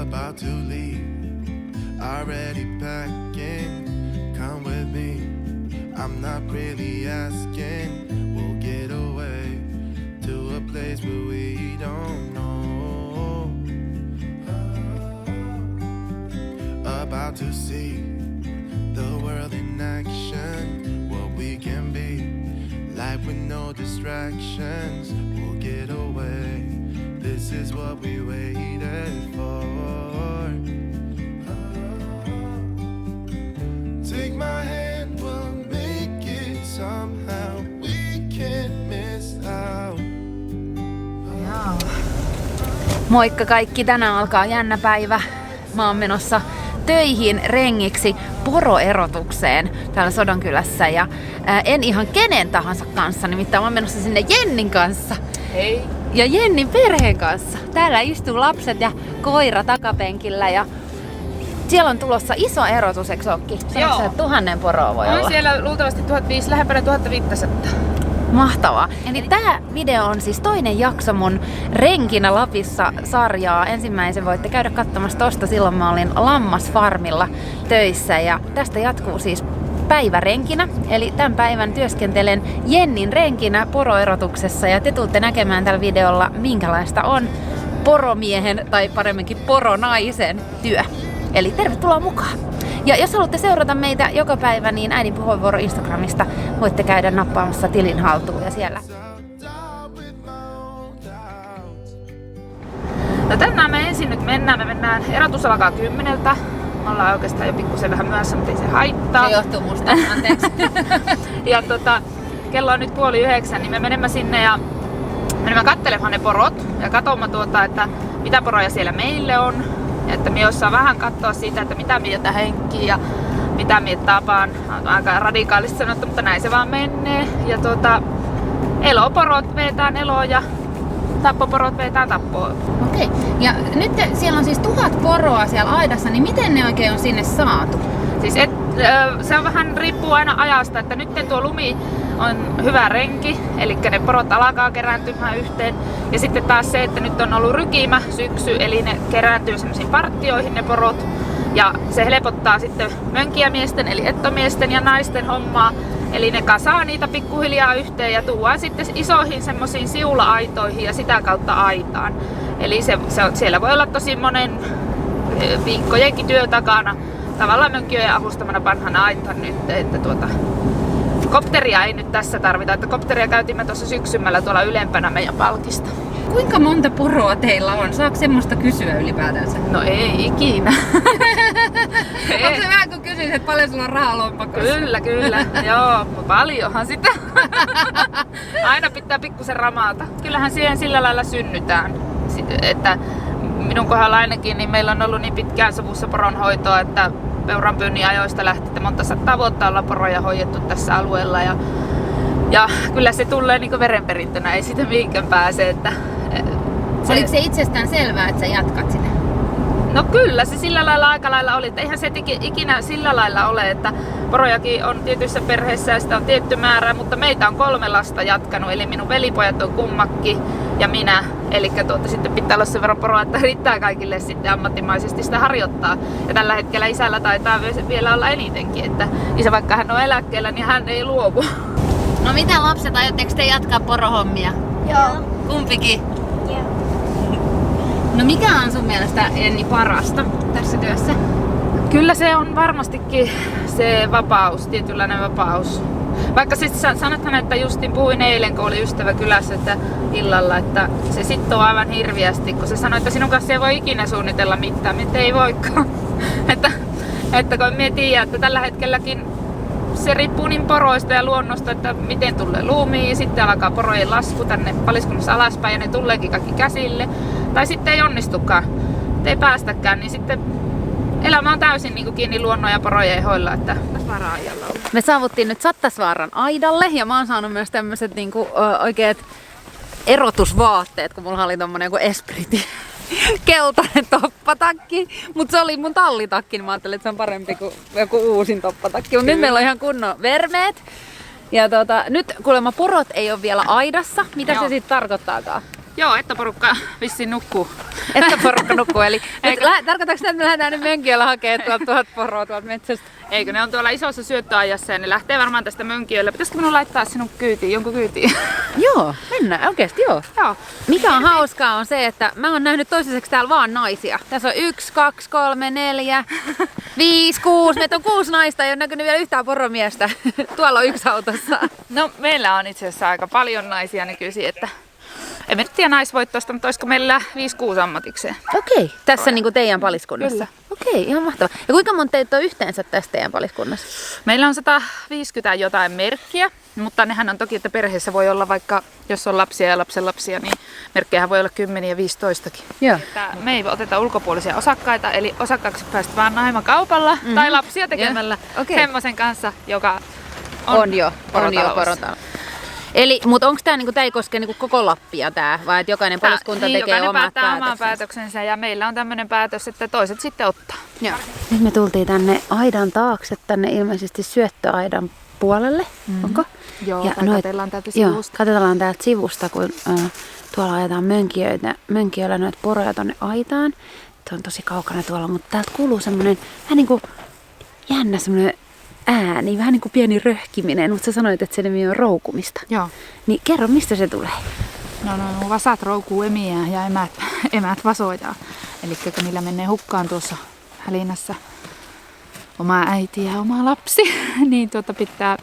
about to leave, already packing. Come with me, I'm not really asking. We'll get away to a place where we don't know. About to see the world in action, what we can be, life with no distractions. We'll get away, this is what we waited for. Take my hand, we'll make it somehow. We can't miss out. Moikka kaikki, tänään alkaa jännä päivä. Mä oon menossa töihin rengiksi poroerotukseen täällä Sodankylässä ja en ihan kenen tahansa kanssa, nimittäin mä oon menossa sinne Jennin kanssa. Hei! Ja Jennin perheen kanssa. Täällä istuu lapset ja koira takapenkillä ja siellä on tulossa iso erotus, eikö ookin? Sanoitko, että 1000 poroa voi olla? On siellä luultavasti 1500, lähempänä 1500. Mahtavaa. Eli tää video on siis toinen jakso mun Renkinä Lapissa -sarjaa. Ensimmäisen voitte käydä katsomassa tosta, silloin mä olin lammasfarmilla töissä ja tästä jatkuu siis päivärenkinä. Eli tämän päivän työskentelen Jennin renkinä poroerotuksessa ja te tuutte näkemään tällä videolla minkälaista on poromiehen tai paremminkin poronaisen työ. Eli tervetuloa mukaan! Ja jos haluatte seurata meitä joka päivä, niin Äidin puheenvuoro Instagramista voitte käydä nappaamassa tilin haltuun ja siellä. No tänään me ensin nyt mennään. Me mennään, erotus alkaa 10. Me ollaan oikeastaan jo pikkusen vähän myöhässä, mutta ei se haittaa. Se johtuu musta, anteeksi. Ja kello on nyt 8:30, niin me menemme sinne ja menemme katselemaan ne porot ja katsomme että mitä poroja siellä meille on. Että me osaa vähän katsoa siitä, että mitä mieltä Henkki ja mitä mieltä Tapaan. On aika radikaalisti sanottu, mutta näin se vaan menee. Ja eloporot vetään eloa ja tappoporot vetään tappoa. Okei. Ja nyt siellä on siis 1000 poroa siellä aidassa, niin miten ne oikein on sinne saatu? Siis se on vähän riippuu aina ajasta, että nyt tuo lumi on hyvä renki, eli ne porot alkaa kerääntymään yhteen. Ja sitten taas se, että nyt on ollut rykimä syksy, eli ne kerääntyy semmoisiin partioihin ne porot. Ja se helpottaa sitten mönkijämiesten, eli ettomiesten ja naisten hommaa. Eli ne kasaa niitä pikkuhiljaa yhteen ja tuodaan sitten isoihin semmoisiin siula-aitoihin ja sitä kautta aitaan. Eli siellä voi olla tosi monen viikkojenkin työ takana. Tavallaan mönkkiöiden avustamana vanhana aitan nyt, että kopteria ei nyt tässä tarvita, että kopteria käytimme tuossa syksymällä tuolla ylempänä meidän palkista. Kuinka monta poroa teillä on? Saako semmoista kysyä ylipäätänsä? No ei ikinä. Onko se vähän kun kysyisit, että paljon sulla on rahaa lompakossa? Kyllä. Joo, paljonhan sitä. Aina pitää pikkusen ramata. Kyllähän siihen sillä lailla synnytään. Että minun kohdalla ainakin, niin meillä on ollut niin pitkään sovussa poronhoitoa, että peuranpyynnin ajoista lähti, että monta sataa vuotta ollaan poroja hoidettu tässä alueella. Ja kyllä se tulee niin kuin verenperintönä, ei sitä mihinkään pääse. Oliko se itsestään selvää, että sä jatkat sitä? No kyllä, se sillä lailla aika lailla oli, että eihän se ikinä sillä lailla ole, että porojakin on tietyissä perheissä ja sitä on tietty määrä, mutta meitä on 3 lasta jatkanut, eli minun velipojat on kummakki ja minä. Eli sitten pitää olla sen verran poroa, että riittää kaikille sitten ammattimaisesti sitä harjoittaa. Ja tällä hetkellä isällä taitaa vielä olla enitenkin, että isä vaikka hän on eläkkeellä, niin hän ei luovu. No mitä lapset, aiotteko te jatkaa porohommia? Joo. Kumpikin? Joo. No mikä on sun mielestä, Enni, parasta tässä työssä? Kyllä se on varmastikin se vapaus, tietynlainen vapaus. Vaikka sitten sanothan, että justin puhuin eilen, kun oli ystävä kylässä että illalla, että se sittoo aivan hirviästi, kun se sanoi, että sinun kanssa ei voi ikinä suunnitella mitään, mitä ei voikaan. että kun me tiedän, että tällä hetkelläkin se riippuu niin poroista ja luonnosta, että miten tulee luumiin ja sitten alkaa porojen lasku tänne paliskunnassa alaspäin ja ne tuleekin kaikki käsille. Tai sitten ei onnistukaan, ei päästäkään, niin sitten elämä on täysin niin kuin kiinni luonnon ja porojen hoilla, että Sattasvaara-aidalla on. Me saavuttiin nyt Sattasvaaran aidalle ja mä oon saanut myös tämmöset niinku oikeet erotusvaatteet, kun mulla oli tommonen joku Espriti keltainen toppatakki, mutta se oli mun tallitakki, niin mä ajattelin, että se on parempi kuin joku uusin toppatakki. Mutta nyt meillä on ihan kunnon vermeet. Ja nyt kuulemma porot ei ole vielä aidassa. Mitä se sitten tarkoittaakaan? Joo, että porukka vissiin nukkuu. Että porukka nukkuu. Eli tarkoitatko sitä, että me lähdetään nyt Mönkiöllä hakemaan tuolta 1000 poroa tuolta metsästä? Eikö ne on tuolla isossa syöttöajassa ja ne lähtee varmaan tästä Mönkiöllä. Pitäisikö minun laittaa sinun kyytiin, jonkun kyytiin? Joo, mennään oikeesti joo. Joo. Mikä on hauskaa on se, että mä oon nähnyt toistaiseksi täällä vaan naisia. Tässä on 1, 2, 3, 4, 5, 6. Meitä on 6 naista, ei ole näkynyt vielä yhtään poromiestä. Tuolla on 1 autossa. No meillä on itse asiassa aika paljon naisia nykyisin, että en nyt tiedä naisvoittoista, mutta olisiko meillä 5-6 ammatikseen. Okei, tässä niinku teidän paliskunnassa? Kyllä. Okei, ihan mahtavaa. Ja kuinka monta teitä on yhteensä tässä teidän paliskunnassa? Meillä on 150 jotain merkkiä, mutta nehän on toki, että perheessä voi olla vaikka, jos on lapsia ja lapsenlapsia, niin merkkejähän voi olla 10 ja 15kin. Joo. Me ei oteta ulkopuolisia osakkaita, eli osakkaaksi päästä vaan naimakaupalla tai lapsia tekemällä semmoisen kanssa, joka on jo porotalo. Eli, mutta onko tämä ei koske koko Lappia tää, vai että jokainen paliskunta tekee jokainen omat päättää päätöksensä? oman päätöksensä ja meillä on tämmöinen päätös, että toiset sitten ottaa. Joo. Nyt me tultiin tänne aidan taakse, tänne ilmeisesti syöttöaidan puolelle, onko? Joo, ja katsellaan täältä sivusta. Katsellaan täältä sivusta, kun tuolla ajetaan mönkijöillä noita poroja tonne aitaan. Se on tosi kaukana tuolla, mutta täältä kuuluu semmoinen vähän niinku jännä semmoinen ääni, vähän niin kuin pieni röhkiminen, mutta sä sanoit, että se nimi on roukumista. Joo. Niin kerro, mistä se tulee? No vasat roukuu emiään ja emät vasojaa. Eli kun niillä menee hukkaan tuossa hälinässä oma äiti ja oma lapsi, niin pitää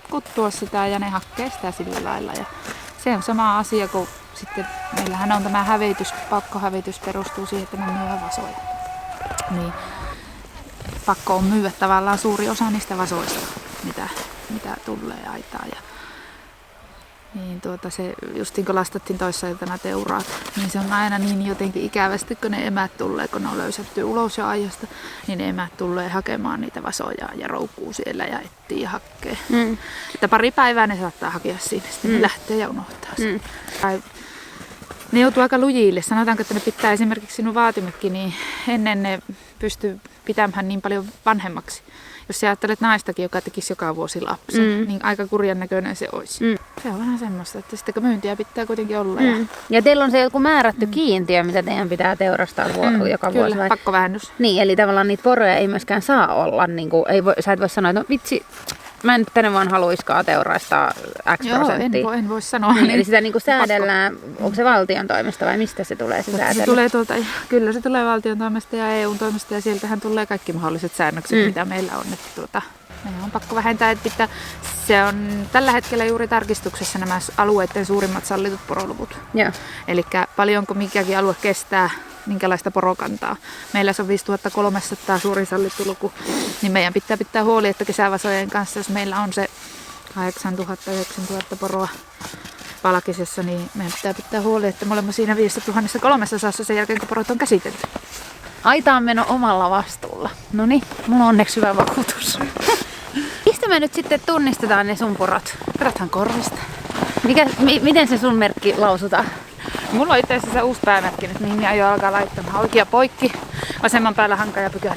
kuttua sitä ja ne hakkee sitä sillä lailla. Ja se on sama asia kuin sitten meillähän on tämä pakkohävitys perustuu siihen, että me myyvät vasoja. Niin pakko on myyä tavallaan suuri osa niistä vasoista, mitä tulee aitaan. Ja niin se justiin kun lastattiin toissa iltana teuraat, niin se on aina niin jotenkin ikävästi, kun ne emät tulee, kun ne on löysätty ulos jo ajasta, niin ne emät tulee hakemaan niitä vasoja ja roukkuu siellä ja etsii ja hakkee. Että pari päivää ne saattaa hakea siinä, sitten ne lähtee ja unohtaa sen. Ne joutuu aika lujille. Sanotaanko, että ne pitää esimerkiksi sinun vaatimetkin, niin ennen ne pystyy pitämään niin paljon vanhemmaksi. Jos sä ajattelet naistakin, joka tekisi joka vuosi lapsen, niin aika kurjan näköinen se olisi. Se on vähän semmoista, että sitten kun myyntiä pitää kuitenkin olla. Ja teillä on se joku määrätty kiintiö, mitä teidän pitää teurastaa joka vuosi. Kyllä, pakkovähennys. Niin, eli tavallaan niitä poroja ei myöskään saa olla. Niin kuin, sä et voi sanoa, että no vitsi, mä en tänne vaan haluiskaan teuraistaa X prosenttia. Joo, en voi sanoa. Niin, eli sitä niin kuin säädellään, onko se valtion toimesta vai mistä se tulee se säädellä? Se tulee kyllä se tulee valtion toimesta ja EUn toimesta ja sieltähän tulee kaikki mahdolliset säännökset, mitä meillä on. Että meidän on pakko vähentää, että se on tällä hetkellä juuri tarkistuksessa nämä alueiden suurimmat sallitut poroluvut. Eli paljonko mikäkin alue kestää, minkälaista porokantaa. Meillä se on 5300 suurin sallittu luku, niin meidän pitää huoli, että kesävasojen kanssa, jos meillä on se 8000-9000 poroa Palkisessa, niin meidän pitää huoli, että me olemme siinä 5300 sen jälkeen, kun porot on käsitelty. Aitaan meno omalla vastuulla. Noniin, mulla on onneksi hyvä vakuutus. Mistä me nyt sitten tunnistetaan ne sun porot? Katsothan korvista. Miten se sun merkki lausutaan? Mulla on itse asiassa uusi päämerkki nyt, mihin minä jo alkaa laittamaan. Oikea poikki, vasemman päällä hanka ja pykälä.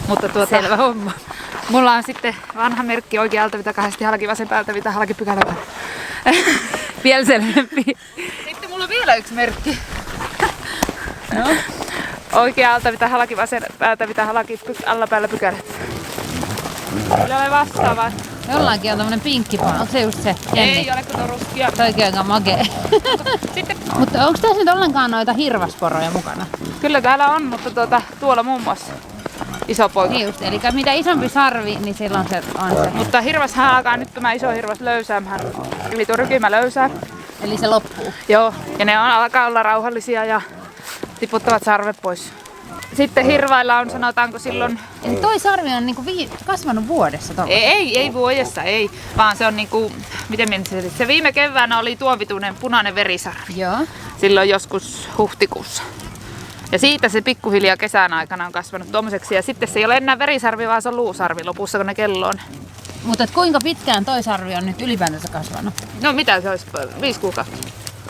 Mutta selvä homma. Mulla on sitten vanha merkki oikea alta kahdesti halki, vasen päältä halki pykälä. Vielä selvempi. Sitten mulla on vielä yksi merkki. No. Oikea alta halki, vasen päältä halki, alla päällä pykälät. Kyllä ole vastaavaa. Jollakin on tämmönen pinkkipano. Onko se just se? Ei ole, kun on ruskia. Se oikein aika makee. Mutta onko tässä nyt ollenkaan noita hirvasporoja mukana? Kyllä täällä on, mutta tuolla muun muassa iso poika. Niin just, eli mitä isompi sarvi, niin silloin se on se. Mutta hirvashan alkaa nyt tämä iso hirvas löysäämään. Eli tuo rykimä löysää. Eli se loppuu. Joo, ja ne alkaa olla rauhallisia ja tiputtavat sarvet pois. Sitten hirvailla on, sanotaanko silloin... Eli toi sarvi on niinku kasvanut vuodessa tolla? Ei vuodessa, ei. Vaan se on niinku, miten menisin, se viime keväänä oli tuon vituinen punainen verisarvi. Joo. Silloin joskus huhtikuussa. Ja siitä se pikkuhiljaa kesän aikana on kasvanut tommoseksi. Ja sitten se ei ole enää verisarvi, vaan se on luusarvi lopussa, kun ne kello on. Mutta kuinka pitkään toi sarvi on nyt ylipäätänsä kasvanut? No mitä se olisi? 5 kuukautta.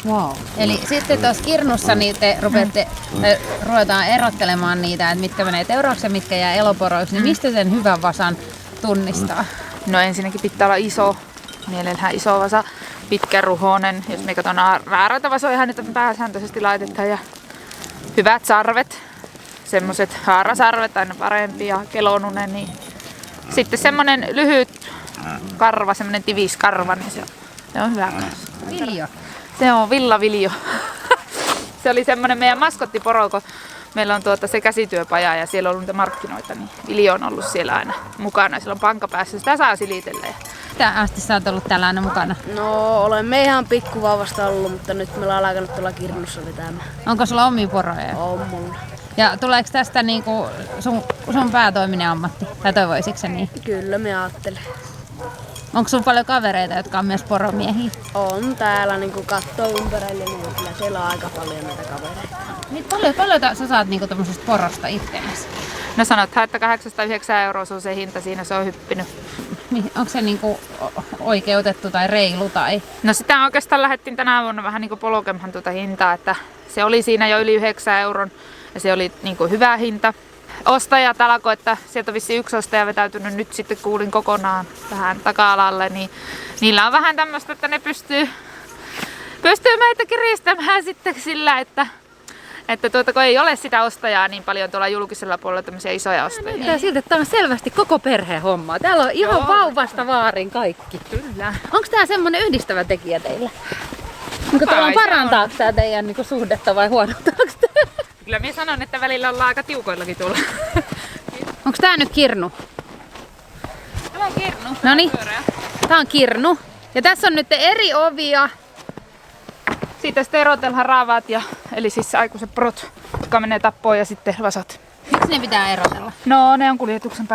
Wow. Eli sitten tuossa kirnussa niin te ruvetaan erottelemaan niitä, että mitkä menee teuraukseen, mitkä jää eloporoiksi. Niin mistä sen hyvän vasan tunnistaa? No ensinnäkin pitää olla iso, mielellään iso vasa. pitkäruhonen. Jos me katsotaan raaratavasoihan, niitä pääsääntöisesti laitetaan. Ja hyvät sarvet. Semmoset haarasarvet aina parempi ja kelonunen. Niin. Sitten semmonen lyhyt karva, semmonen tivis karva, niin se on hyvä kanssa. Viljo. Se on villaviljo. Se oli semmonen meidän maskottiporo, kun meillä on se käsityöpaja ja siellä on ollut niitä markkinoita, niin Viljo on ollut siellä aina mukana. Sillä on panka päässä, sitä saa silitellä. Mitä asti sä oot ollut täällä aina mukana? No, olemme ihan pikkuvauvasta ollut, mutta nyt me ollaan alkanut tuolla Kirnussa vetämään. Onko sulla omia poroja? On mulla. Ja tuleeko tästä niinku sun päätoiminen ammatti? Tai toivoisitko se niin? Kyllä, me ajattelen. Onko sun paljon kavereita, jotka on myös poromiehiä? On täällä niinku kattoo ympärille, niin kyllä siellä on aika paljon näitä kavereita. Niin paljon sä saat niinku tommosesta porosta itsellesi? No sanothan, että 809 € se on se hinta, siinä se on hyppinyt. Onko se niinku oikeutettu tai reilu tai? No sitä oikeastaan lähdettiin tänä vuonna vähän niinku polkemaan tuota hintaa, että se oli siinä jo yli 9 € ja se oli niinku hyvä hinta. Ostajat alkoi, että sieltä on vissiin yksi ostaja vetäytynyt nyt sitten kuulin kokonaan tähän taka-alalle, niin niillä on vähän tämmöistä, että ne pystyy meitä kiristämään sitten sillä, että kun ei ole sitä ostajaa niin paljon tuolla julkisella puolella tämmöisiä isoja ostajia. Näyttää siltä, että tämä on selvästi koko perheen hommaa. Täällä on ihan vauvasta vaarin kaikki. Kyllä. Onko tämä semmoinen yhdistävä tekijä teillä? Onko tämä parantaako tämä teidän niinku suhdetta vai huonontaako tämä? Kyllä minä sanon, että välillä ollaan aika tiukoillakin tuolla. Onko tämä nyt Kirnu? Tämä on Kirnu. Noniin. Tää on Kirnu. Ja tässä on nyt eri ovia. Siitä sitten erotellaan raavaat, eli siis aikuiset porot, jotka menee tappoon ja sitten vasat. Miksi ne pitää erotella? No ne on kuljetuksen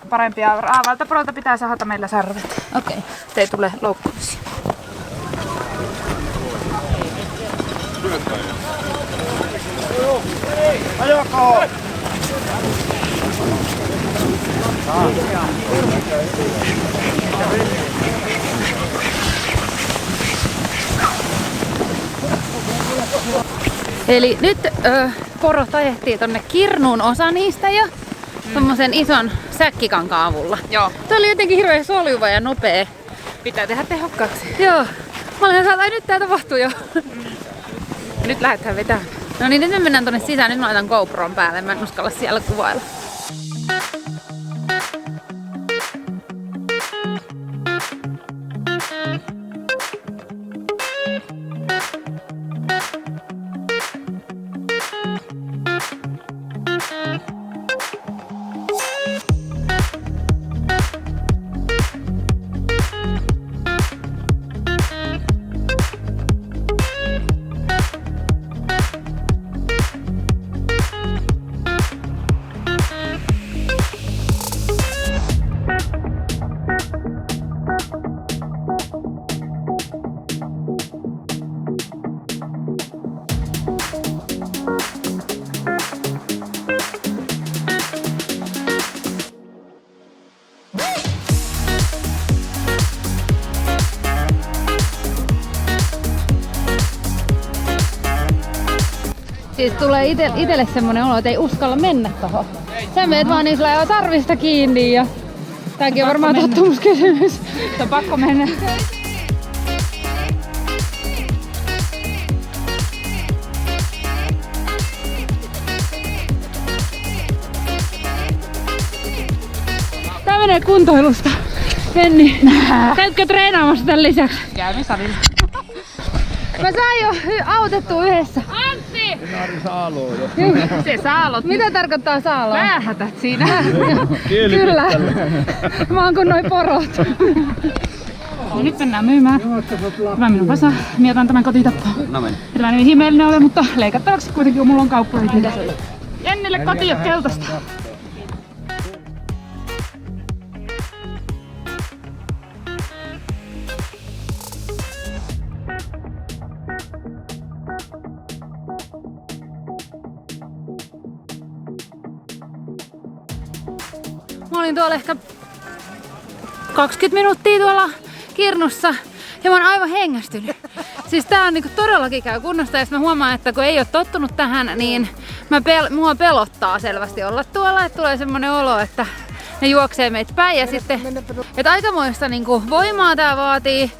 parempia. Raavalta porolta pitää sahata meillä sarvet. Okei. Ei tule loukkuuksia. Eli nyt porot ajettiin tonne Kirnuun, osa niistä jo. Tommosen ison säkkikankaan avulla. Joo. Tää oli jotenkin hirveän soljuva ja nopea. Pitää tehdä tehokkaaksi. Joo. Mä olin saada, nyt tää tapahtuu jo. Nyt lähdetään vetämään. No niin, nyt me mennään tonne sisään. Nyt mä laitan GoPron päälle. Mä en uskalla siellä kuvailla. Siis tulee itelle semmonen olo, että ei uskalla mennä tohon. Sä meet vaan niin sulla tarvista kiinni ja tääkin on varmaan tottumuskysymys. Se on pakko mennä. Tää menee kuntoilusta. Jenni, käytkö treenaamassa tän lisäksi? Käymme salilla. Mä sain jo autettua yhdessä. Antti! Saalo jo. Se saalot. Mitä tarkoittaa saaloa? Päähätät siinä. Kyllä. Mä oon kuin noi porot. Ja nyt mennään myymään. Tämä minun vasa. Mietan tämän kotitappoon. No meni. Tämä ei niin ihmeellinen ole, mutta leikattavaksi kuitenkin kun mulla on kauppoja. Jennille koti jo keltaista. Mä olin tuolla ehkä 20 minuuttia tuolla Kirnussa ja mä oon aivan hengästynyt. Siis tää on niinku todellakin käy kunnosta ja mä huomaan, että kun ei ole tottunut tähän, niin mua pelottaa selvästi olla tuolla. Että tulee semmonen olo, että ne juoksee meitä päin ja sitten, että aikamoista niinku voimaa tää vaatii.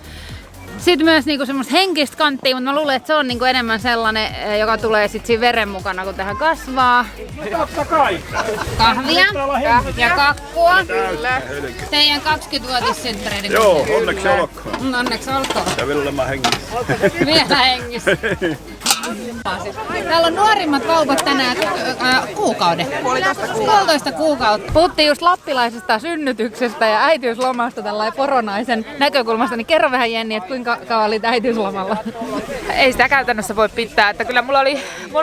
Sitten myös niinku semmoista henkistä kanttia, mutta mä luulen, että se on niinku enemmän sellainen, joka tulee sit siinä veren mukana, kun tähän kasvaa. Totta kai. Kahvia ja kakkua. Teidän 20-vuotissynttäreiden. Joo, onneksi olkoon. Onneksi olkoon. Ja Vilma hengissä. Vielä hengissä. Täällä on nuorimmat vauvat tänään kuukauden. 1,5 kuukautta. Puhuttiin just lappilaisesta synnytyksestä ja äitiyslomasta tällainen poronaisen näkökulmasta. Niin kerro vähän Jenni, että kuinka kauan olit äitiyslomalla? Ei sitä käytännössä voi pitää. Että kyllä mulla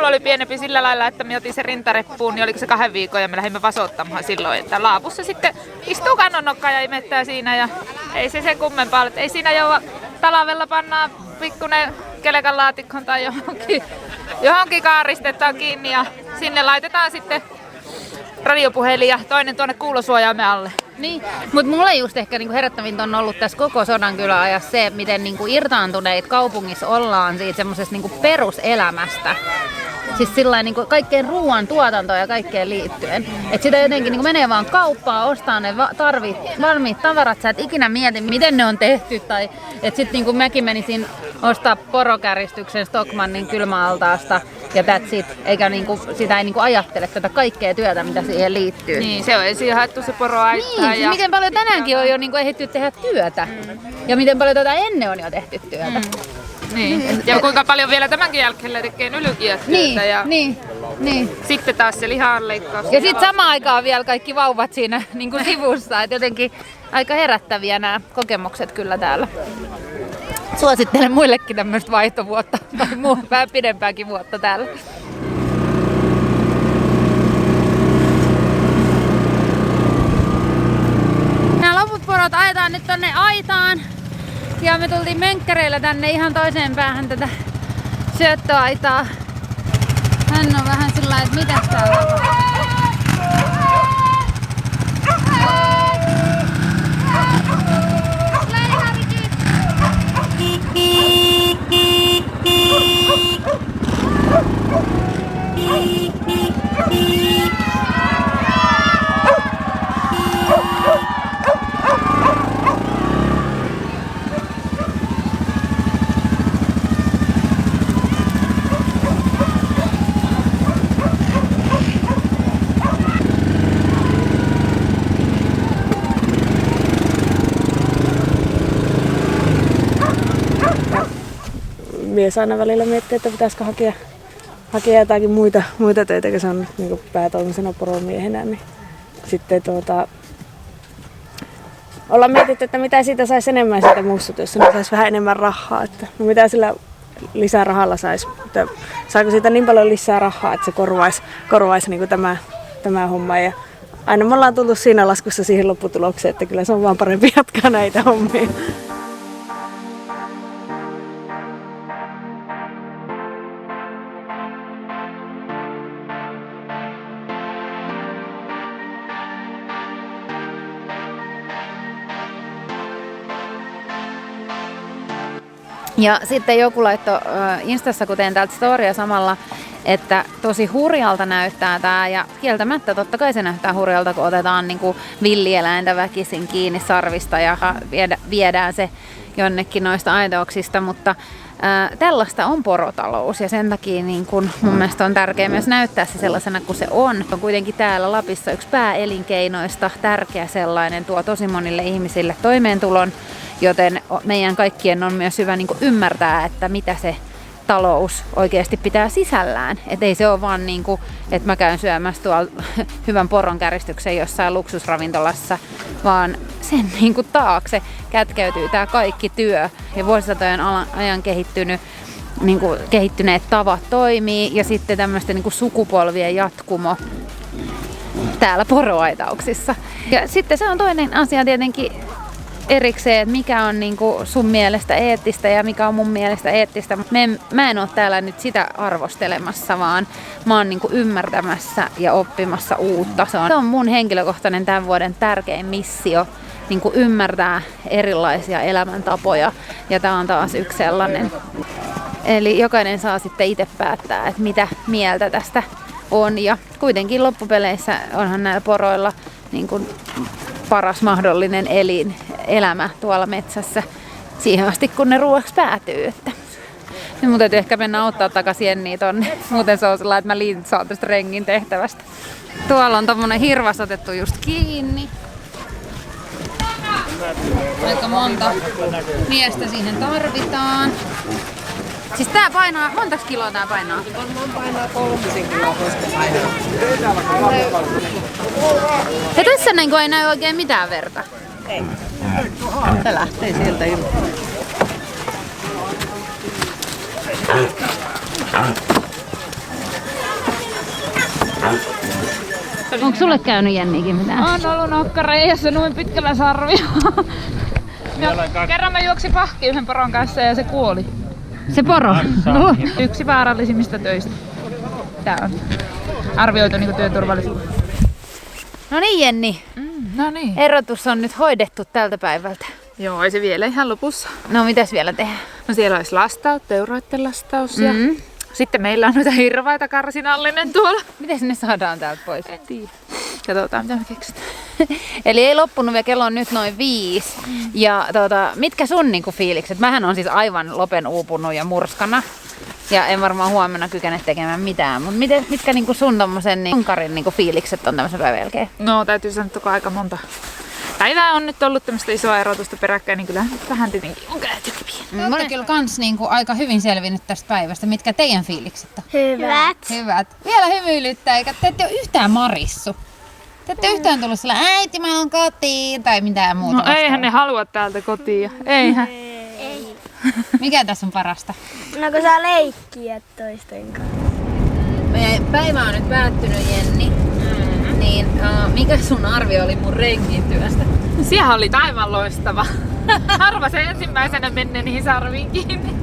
oli pienempi sillä lailla, että mä otin sen rintareppuun, niin oliko se 2 viikon ja me lähdimme vasottamaan silloin. Että laavussa sitten istuu kannonnokkaan ja imettää siinä ja ei se sen kummempaa. Että ei siinä talvella pannaan pikkuinen kelekan laatikkoon tai johonkin kaaristetaan kiinni ja sinne laitetaan sitten radiopuhelin ja toinen tuonne kuulosuojaamme alle. Niin, mutta mulle just ehkä niinku herättävintä on ollut tässä koko Sodankylän ajassa se, miten niinku irtaantuneet kaupungissa ollaan siitä semmosesta niinku peruselämästä. Siis sillain niinku kaikkeen ruoan tuotantoon ja kaikkeen liittyen. Et sitä jotenkin niinku menee vaan kauppaan, ostaa ne valmiit tavarat, sä et ikinä mieti miten ne on tehty. Tai et sit niinku mäkin menisin ostaa porokäristyksen Stockmannin kylmäaltaasta ja that's it. Eikä niinku, sitä ei niinku ajattele tätä kaikkea työtä, mitä siihen liittyy. Niin, se on ensin haettu se poroaittaa. Niin, ja miten paljon tänäänkin on jo niinku ehditty tehdä työtä. Ja miten paljon ennen on jo tehty työtä. Niin. Ja kuinka paljon vielä tämänkin jälkeen tekee nylkiätyötä. Niin. Sitten taas se lihanleikkaus. Ja sitten samaan aikaan vielä kaikki vauvat siinä niin kuin sivussa. Et jotenkin aika herättäviä nämä kokemukset kyllä täällä. Suosittelen muillekin tämmöistä vaihtovuotta tai vähän pidempääkin vuotta täällä. Nämä loput porot ajetaan nyt tonne aitaan. Ja me tultiin mönkkäreillä tänne ihan toiseen päähän tätä syöttöaitaa. Hän on vähän sillä lailla, että mitäs täällä on. Mies aina välillä miettii, että pitäisikö hakea jotakin muita töitä, kun se on niin päätoimisena poromiehenä. Niin sitten ollaan mietitty, että mitä siitä saisi enemmän siitä muussa työssä, niin saisi vähän enemmän rahaa. Että, no mitä sillä lisää rahalla saisi, että saako siitä niin paljon lisää rahaa, että se korvaisi niin tämä homma. Ja aina me ollaan tullut siinä laskussa siihen lopputulokseen, että kyllä se on vaan parempi jatkaa näitä hommia. Ja sitten joku laittoi Instassa, kun teen täältä storia samalla, että tosi hurjalta näyttää tää, ja kieltämättä totta kai se näyttää hurjalta, kun otetaan niinku villieläintä väkisin kiinni sarvista ja viedään se jonnekin noista aitauksista, mutta tällaista on porotalous ja sen takia niin kun mun mielestä on tärkeää myös näyttää se sellaisena kuin se on. On kuitenkin täällä Lapissa yksi pääelinkeinoista, tärkeä sellainen, tuo tosi monille ihmisille toimeentulon, joten meidän kaikkien on myös hyvä niin kun ymmärtää, että mitä se talous oikeasti pitää sisällään. Et ei se ole vaan niin kuin, että mä käyn syömässä tuolla hyvän poronkäristyksen jossain luksusravintolassa, vaan sen niin kuin taakse kätkeytyy tämä kaikki työ ja vuosisatojen ajan kehittyneet tavat toimii ja sitten tämmöisten niin kuin sukupolvien jatkumo täällä poroaitauksissa. Ja sitten se on toinen asia tietenkin erikseen, että mikä on niinku sun mielestä eettistä ja mikä on mun mielestä eettistä. Mä en ole täällä nyt sitä arvostelemassa, vaan mä oon niinku ymmärtämässä ja oppimassa uutta. Se on mun henkilökohtainen tämän vuoden tärkein missio, niinku ymmärtää erilaisia elämäntapoja, ja tää on taas yksi sellainen. Eli jokainen saa sitten itse päättää, että mitä mieltä tästä on, ja kuitenkin loppupeleissä onhan näillä poroilla niin kuin paras mahdollinen elämä tuolla metsässä. siihen asti, kun ne ruoaksi päätyy. Että. Ja mun täytyy ehkä mennä auttaa takaisin Jenniä tonne. Muuten se on sellainen, että mä linsaan tästä rengin tehtävästä. Tuolla on tommonen hirvas otettu just kiinni. Aika monta miestä siihen tarvitaan. Siis tää painaa, montaks kiloa tää painaa? Painaa 3 kiloa, koska Ja tässä niin ei näy oikein mitään verta. ei. Se lähtee sieltä ilman. Onko sulle käynyt Jennikin mitään? On ollut nokkareijassa noin pitkällä sarvia. Kerran mä juoksin pahki yhden poron kanssa ja se kuoli. Se poro? No. Yksi vaarallisimmista töistä. Tää on arvioitu niinku työturvallisuus. No niin Jenni, No niin. erotus on nyt hoidettu tältä päivältä. Joo, ei se vielä ihan lopussa. No mitäs vielä tehdään? No siellä olisi lastaus, teuraitten lastaus ja sitten meillä on noita hirvaita karsinallinen tuolla. Miten ne saadaan täältä pois? En tiedä. Katsotaan mitä me keksitään. Eli ei loppunut vielä, kello on nyt noin 5. Ja mitkä sun niinku fiilikset? Mähän on siis aivan lopen uupunut ja murskana. Ja en varmaan huomenna kykene tekemään mitään. Mutta mitkä niinku sun tommosen Unkarin niinku fiilikset on tämmöisen päivän jälkeen? No täytyy sanoa, että aika monta päivää on nyt ollut tämmöistä isoa erotusta peräkkäin, niin kyllähän vähän tietenkin on käyty kipiä. Mä olen kyllä kans niinku aika hyvin selvinnyt tästä päivästä. Mitkä teidän fiilikset on? Hyvät. Vielä hymyilyttää, eikä te ette ole yhtään marissu. Te ette yhtään tullut sillä äiti mä oon kotiin tai mitään muuta. No eihän ne halua täältä kotiin. Eihän. Mikä tässä on parasta? No kun saa leikkiä toisten kanssa. Meidän päivä on nyt päättynyt, Jenni. Niin mikä sun arvio oli mun rengin työstä? Siellä oli aivan loistava. Harva se ensimmäisenä menne niihin sarviin kiinni.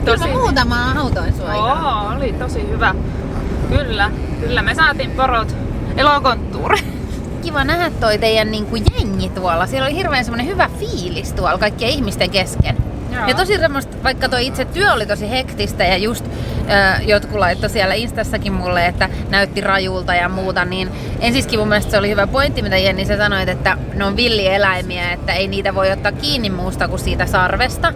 Tosi muutama autoin sua. Oo, oli tosi hyvä. Kyllä me saatiin porot elokonttuuriin. Kiva nähdä toi teidän niinku jengi tuolla. Siellä oli hirveän semmonen hyvä fiilis tuolla kaikkien ihmisten kesken. Joo. Ja tosi semmoista, vaikka toi itse työ oli tosi hektistä ja just jotkut laittoi siellä Instassakin mulle, että näytti rajulta ja muuta, niin ensiskin mun mielestä se oli hyvä pointti, mitä Jenni sä sanoit, että ne on villieläimiä, että ei niitä voi ottaa kiinni muusta kuin siitä sarvesta.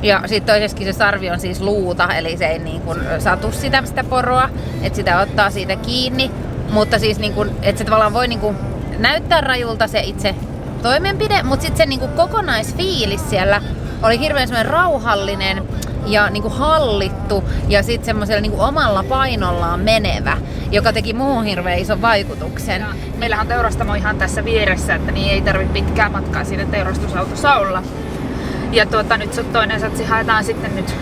Ja sitten toisessakin se sarvi on siis luuta, eli se ei niin kuin satu sitä poroa, että sitä ottaa siitä kiinni. Mutta siis niin kuin, että se tavallaan voi niin kuin näyttää rajulta se itse toimenpide, mutta sitten se niin kuin kokonaisfiilis siellä oli hirveän semmoinen rauhallinen ja niin kuin hallittu ja sitten semmoisella niin kuin omalla painollaan menevä, joka teki muuhun hirveän ison vaikutuksen. Ja meillähän on teurastamo ihan tässä vieressä, että niin ei tarvitse pitkää matkaa siinä teurastusautossa olla. Ja nyt toinen satsi haetaan sitten nyt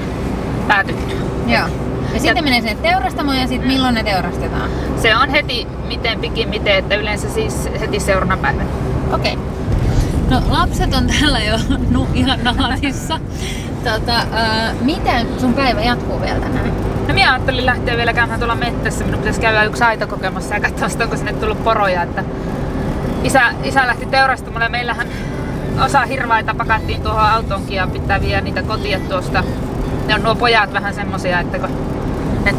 päätyttyä. Joo. Ja sitten menee sinne teurastamoon ja sitten milloin ne teurastetaan? Se on heti miten pikimmiten, että yleensä siis heti seuraavana päivänä. Okei. No lapset on täällä jo ihan naatissa. Miten sun päivä jatkuu vielä tänään? No minä ajattelin lähteä vielä käymään tuolla mettässä. Minun pitäisi käydä yksi aito kokemassa ja katsoa, onko sinne tullut poroja. Että isä lähti teurastamaan ja meillähän osa hirvaita pakattiin tuohon autoonkin ja pitää viedä niitä kotia tuosta. Ne on nuo pojat vähän semmosia, että kun ne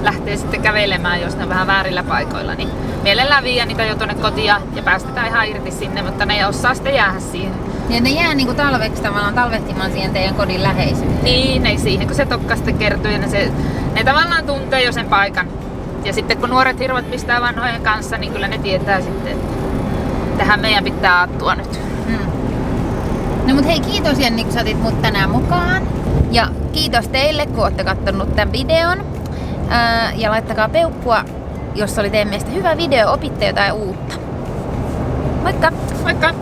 lähtee sitten kävelemään, jos ne on vähän väärillä paikoilla, niin mielellään viedä niitä jo tuonne kotiin ja päästetään ihan irti sinne, mutta ne ei osaa sitten jäädä siihen. Ja ne jää niinku talveksi tavallaan talvehtimaan siihen teidän kodin läheisyyteen. Niin, ei siihen, kun se tokka sitten kertyy ja ne tavallaan tuntee jo sen paikan. Ja sitten kun nuoret hirvat pistää vanhojen kanssa, niin kyllä ne tietää sitten, että tähän meidän pitää aattua nyt. No mut hei, kiitos Jenni, kun sä otit mut tänään mukaan. Ja kiitos teille, kun olette kattonut tämän videon. Ja laittakaa peukkua, jos oli teidän mielestä hyvä video, opitte jotain uutta. Moikka! Moikka!